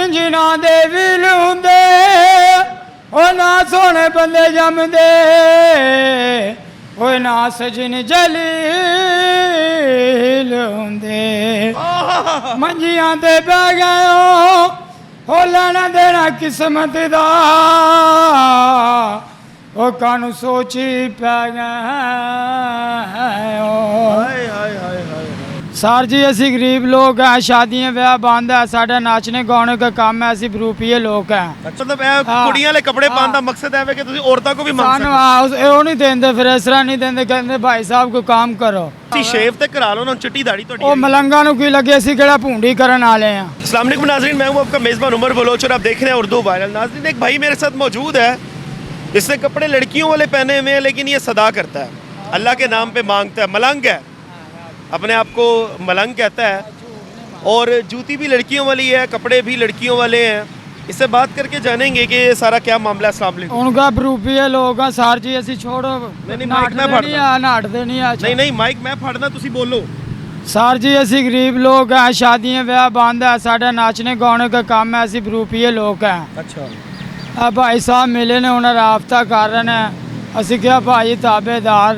इंजना they will हुंदे ओ ना सोने बंदे जमदे ओए ना सजन जलील हुंदे मंजियां ते बह गए हो लेना देना किस्मत दा ओ कानू सोची पै गए सर जी असी गरीब लोग हैं शादियां ब्याह बंद है साढ़ा नाचने गाने का काम है असी बरूपीए लोग हैं मतलब कुड़ियां वाले कपड़े पाने का मकसद है कि तुसी औरतां को भी मंग सानू ਉਹ ਨਹੀਂ ਦਿੰਦੇ ਫਿਰ ਇਸ ਤਰ੍ਹਾਂ ਨਹੀਂ ਦਿੰਦੇ ਕਹਿੰਦੇ ਭਾਈ ਸਾਹਿਬ ਕੋਈ ਕੰਮ ਕਰੋ ਤੁਸੀਂ ਸ਼ੇਵ ਤੇ ਕਰਾ ਲਓ ਨਾ ਚਿੱਟੀ ਦਾੜੀ ਤੁਹਾਡੀ ਉਹ ਮਲੰਗਾ ਨੂੰ ਕੀ ਲੱਗੇ ਅਸੀਂ ਕਿਹੜਾ ਭੂੰਡੀ ਕਰਨ ਵਾਲੇ ਆ अस्सलाम वालेकुम नाज़रीन, मैं हूं आपका मेज़बान उमर बलोच और आप देख रहे हैं उर्दू वायरल। नाज़रीन एक भाई मेरे साथ मौजूद है, इसने कपड़े लड़कियों वाले पहने हुए हैं लेकिन ये सदा करता है, अल्लाह के नाम पे मांगता है, मलंग है, अपने आप को मलंग कहता है और जूती भी लड़कियों वाली है, कपड़े भी लड़कियों वाले हैं। इससे बात करके जानेंगे कि ये सारा क्या मामला है। अस्सलाम वालेकुम। उनका बरूपीए लोग हैं सर जी ਅਸੀਂ ਛੋੜੋ नहीं माइक मैं फाड़ना ਨਾਟਦੇ ਨਹੀਂ ਆ नहीं माइक मैं फाड़ना तुसी बोलो। सर जी असी गरीब लोग हैं शादियां ब्याह बंद है साढ़ा नाचने गाने का काम है असी बरूपीए लोग हैं अच्छा आ भाई साहब मिले ने उन्हें राबता कर रहे हैं असी क्या भाई ताबेदार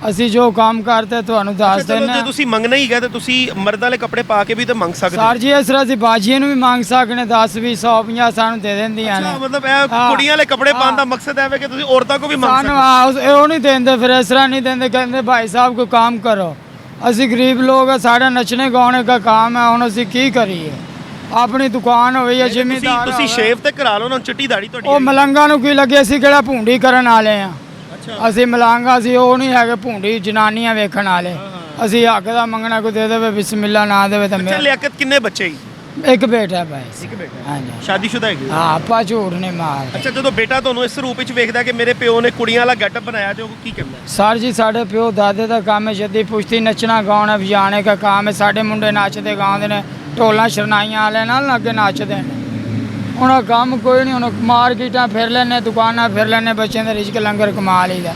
असी जो काम करते ਤੁਹਾਨੂੰ ਦੱਸ चलो ਦਿੰਦੇ जे तुसी मंगना ही है तो तुसी मर्द वाले कपड़े पा के भी तो मंग सकते हो। सर जी इस तरह ਅਸੀਂ ਬਾਜੀਆਂ ਨੂੰ ਵੀ ਮੰਗ ਸਕਨੇ 10 20 100 50 ਸਾਨੂੰ ਦੇ ਦਿੰਦੀਆਂ ਨੇ अच्छा मतलब कुड़ियां वाले कपड़े पाने का मकसद है कि तुसी औरतां को भी मंग ਸਾਨੂੰ सकते हो। ਉਹ ਨਹੀਂ ਦਿੰਦੇ ਫਿਰ ਇਸ ਤਰ੍ਹਾਂ ਨਹੀਂ ਦਿੰਦੇ ਕਹਿੰਦੇ ਭਾਈ ਸਾਹਿਬ ਕੋਈ काम करो ਅਸੀਂ ਗਰੀਬ ਲੋਕ ਆ ਸਾਡਾ ਨੱਚਣੇ ਗਾਉਣੇ ਦਾ ਕੰਮ ਹੈ ਹੁਣ ਅਸੀਂ ਕੀ ਕਰੀਏ ਆਪਣੀ ਦੁਕਾਨ ਹੋਵੇ ਜਾਂ ਜ਼ਿਮੀਂਦਾਰ ਤੁਸੀਂ ਸ਼ੇਵ ਤੇ ਕਰਾ ਲਓ ਨਾ ਚਿੱਟੀ ਦਾੜੀ ਤੁਹਾਡੀ ਉਹ ਮਲੰਗਾ ਨੂੰ ਕੀ ਲੱਗੇ ਅਸੀਂ ਕਿਹੜਾ ਭੂੰਡੀ ਕਰਨ ਵਾਲੇ ਆ ਅਸੀਂ ਮਲੰਗਾ ਸੀ ਉਹ ਨਹੀਂ ਹੈਗੇ ਭੂੰਡੀ ਜਨਾਨੀਆਂ ਵੇਖਣ ਵਾਲੇ ਅਸੀਂ ਹੱਕ ਦਾ ਮੰਗਣਾ ਕੋਈ ਦੇ ਦੇਵੇ ਬਿਸਮਿਲ੍ਲਾ ਨਾ ਦੇਵੇ ਤਾਂ ਅੱਛਾ ਲਿਆਕਤ ਕਿੰਨੇ ਬੱਚੇ ਹੀ ਇੱਕ ਬੇਟਾ ਭਾਈ ਇੱਕ ਬੇਟਾ ਹਾਂਜੀ ਸ਼ਾਦੀशुदा ਹੈਗੇ ਹਾਂ ਆਪਾਂ ਝੂਠ ਨਹੀਂ ਮਾਰ ਅੱਛਾ ਜਦੋਂ ਬੇਟਾ ਤੁਹਾਨੂੰ ਇਸ ਰੂਪ ਵਿੱਚ ਵੇਖਦਾ ਕਿ ਮੇਰੇ ਪਿਓ ਨੇ ਕੁੜੀਆਂ ਵਾਲਾ ਗੈਟਅਪ ਬਣਾਇਆ ਜੋ ਕੀ ਕਹਿੰਦਾ सर जी साढ़े प्यो दादे का काम है जदी पुश्ती नचना गाना बजाने का काम है साढ़े मुंडे नचते गाते ने ढोला शरनाइयां वाले नाल अगे नचते हैं उन्हें काम कोई नहीं उन्हें मार्केटा फिर लेने दुकाना फिर लेने बच्चों के रिजक लंगर कमा लीदा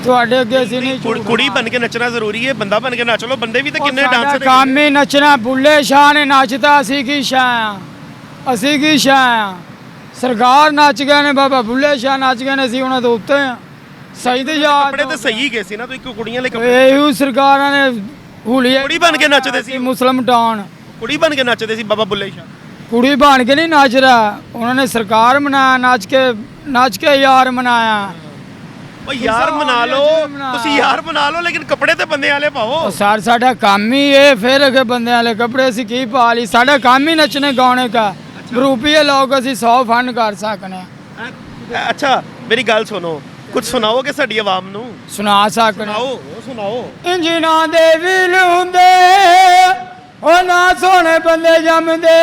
ਤੁਹਾਡੇ ਅੱਗੇ ਅਸੀਂ ਨਹੀਂ ਕੁੜੀ ਬਣ ਕੇ ਨੱਚਣਾ ਜ਼ਰੂਰੀ ਹੈ ਬੰਦਾ ਬਣ ਕੇ ਨੱਚ ਲਓ ਬੰਦੇ ਵੀ ਤਾਂ ਕਿੰਨੇ ਡਾਂਸ ਦੇ ਕੰਮ ਹੀ ਨੱਚਣਾ ਬੁੱਲੇ ਸ਼ਾਹ ਨੇ ਨੱਚਦਾ ਅਸੀਂ ਕੀ ਸ਼ਾਹ ਆ ਅਸੀਂ ਕੀ ਸ਼ਾਹ ਆ ਸਰਕਾਰ ਨੱਚ ਗਏ ਨੇ ਬਾਬਾ ਬੁੱਲੇ ਸ਼ਾਹ ਨੱਚ ਗਏ ਨੇ ਅਸੀਂ ਉਹਨਾਂ ਦੇ ਉੱਤੇ ਆ ਸਹੀ ਤੇ ਯਾਦ ਕੱਪੜੇ ਤਾਂ ਸਹੀ ਗਏ ਸੀ ਨਾ ਤੁਸੀਂ ਕੁੜੀਆਂ ਵਾਲੇ ਕੱਪੜੇ ਇਹੋ ਸਰਕਾਰਾਂ ਨੇ ਹੁਲੀਏ ਕੁੜੀ ਬਣ ਕੇ ਨੱਚਦੇ ਸੀ ਮੁਸਲਮ ਟਾਉਣ ਕੁੜੀ ਬਣ ਕੇ ਨੱਚਦੇ ਸੀ ਬਾਬਾ ਬੁੱਲੇ ਸ਼ਾਹ ਕੁੜੀ ਬਣ ਕੇ ਨਹੀਂ ਨੱਚ ਰਹਾ ਉਹਨਾਂ ਨੇ ਸਰਕਾਰ ਮਨਾਇਆ ਨੱਚ ਕੇ ਯਾਰ ਮਨਾਇਆ ਉਹ ਯਾਰ ਮਨਾ ਲਓ ਤੁਸੀਂ ਯਾਰ ਮਨਾ ਲਓ ਲੇਕਿਨ ਕੱਪੜੇ ਤੇ ਬੰਦੇ ਵਾਲੇ ਪਾਓ ਸਰ ਸਾਡਾ ਕੰਮ ਹੀ ਇਹ ਫਿਰ ਅਗੇ ਬੰਦਿਆਂ ਵਾਲੇ ਕੱਪੜੇ ਅਸੀਂ ਕੀ ਪਾ ਲਈ ਸਾਡਾ ਕੰਮ ਹੀ ਨੱਚਣੇ ਗਾਉਣੇ ਦਾ ਰੁਪਏ ਲੋਕ ਅਸੀਂ 100 ਫੰਡ ਕਰ ਸਕਨੇ ਅੱਛਾ ਮੇਰੀ ਗੱਲ ਸੁਣੋ ਕੁਝ ਸੁਣਾਓਗੇ ਸਾਡੀ ਆਵਾਮ ਨੂੰ ਸੁਣਾ ਸਕਨੇ ਸੁਣਾਓ ਇੰਜਣਾ ਦੇ ਵਿਲ ਹੁੰਦੇ ਉਹ ਨਾ ਸੋਹਣੇ ਬੰਦੇ ਜਮਦੇ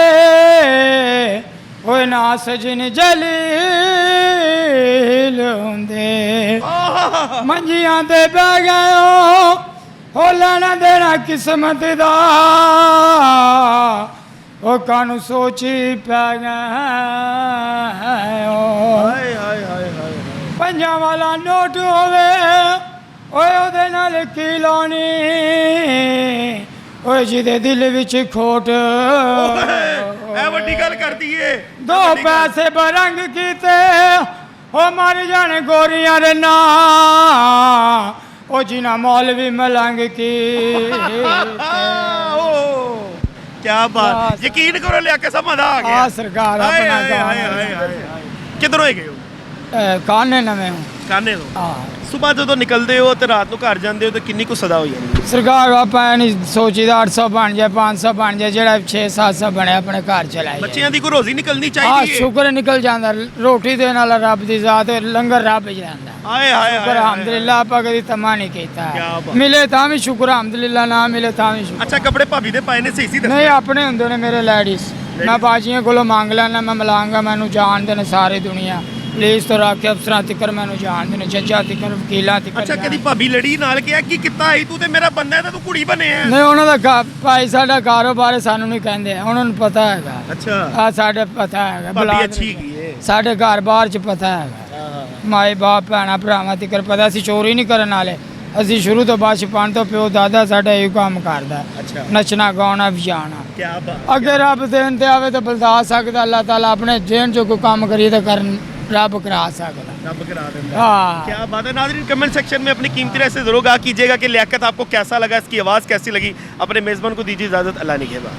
ਓਏ ਨਾ ਸਜਨ ਜਲੀਲ ਹੁੰਦੇ ਮੰਜੀਆਂ ਤੇ ਬਹਿ ਗਏ ਹੋ ਲੈਣਾ ਦੇਣਾ ਕਿਸਮਤ ਦਾ ਉਹ ਕਾਨੂੰ ਸੋਚੀ ਪੈ ਗਏ ਪੰਜਾਂ ਵਾਲਾ ਨੋਟ ਹੋਵੇ ਓਏ ਉਹਦੇ ਨਾਲ ਕੀ ਲਾਉਣੀ ਓਏ ਜਿਹਦੇ ਦਿਲ ਵਿੱਚ ਖੋਟ ਇਹ ਵੱਡੀ ਗੱਲ ਕਰਦੀ ਏ ਦੋ ਪੈਸੇ ਬਰੰਗ ਕੀਤੇ ਹੋ ਮਰ ਜਾਣ ਗੋਰੀਆਂ ਦੇ ਨਾਂ ਉਹ ਜਿਨਾ ਮੌਲਵੀ ਮਲੰਗ ਕੀ क्या बात यकीन करो लिया के मजा आ गया सरकार अपना किधरों गए हो काने नवे काने तो सुबह जो निकलते हो तो रात को घर जाते हो तो किन्नी को सदा हो जाती सरकार आप नहीं सोचीदा 800 बन जाए 500 बन जाए जो 600-700 बने अपने घर चलाए बच्चों की कोई रोजी निकलनी चाहिए शुक्र निकल जाता रोटी देने वाला रब की जात लंगर रब जाता अलहमदुलिल्लाह आप कभी तमा नहीं किया मिले ता भी शुक्र अलहमदुलिल्लाह ना मिले ता भी शुक्र अच्छा कपड़े भाभी दे पाए ने सही सी नहीं अपने होंगे ने मेरे लैडीज मैं बाजियां को मंग लेना मैं मिलांगा मैनू जानते ने सारी दुनिया पुलिस तो रख के अफसर तिकर मैनू जानते ने जज्जा तिकर वकीला तिकर अच्छा कदी भाभी लड़ी नाल क्या की किता आई तू ते मेरा बंदा है ते तू कुड़ी बने है नहीं उन्हों दा भाई साडा कारोबार सानू नहीं कहंदे उन्हों नूं पता हैगा अच्छा आ साडे पता हैगा भाभी अच्छी की है साडे घर बाहर च पता हैगा माए बाप भैणा भरावां तिकर पता असीं चोरी नहीं करन वाले ਅਸੀਂ ਸ਼ੁਰੂ ਤੋਂ ਬਚਪਨ ਤੋਂ ਪਿਓ ਦਾਦਾ ਸਾਡਾ ਇਹੋ ਕੰਮ ਕਰਦਾ, ਅੱਛਾ ਨੱਚਣਾ ਗਾਉਣਾ ਵਜਾਉਣਾ। ਕੀ ਬਾਤ ਅੱਗੇ ਰੱਬ ਦੇਣ ਤੇ ਆਵੇ ਤਾਂ ਬਲਦਾ ਸਕਦਾ, ਅੱਲਾਹ ਤਾਲਾ ਆਪਣੇ ਦੇਣ ਜੋ ਕੋਈ ਕੰਮ ਕਰੀਏ ਤਾਂ ਕਰਨ रब करा सकता, रब करा देता है। हाँ। क्या बात है। नाज़रीन कमेंट सेक्शन में अपनी कीमती राय से जरूर कहा कीजिएगा कि लियाकत आपको कैसा लगा, इसकी आवाज़ कैसी लगी। अपने मेज़बान को दीजिए इजाज़त। अल्लाह निगहबान।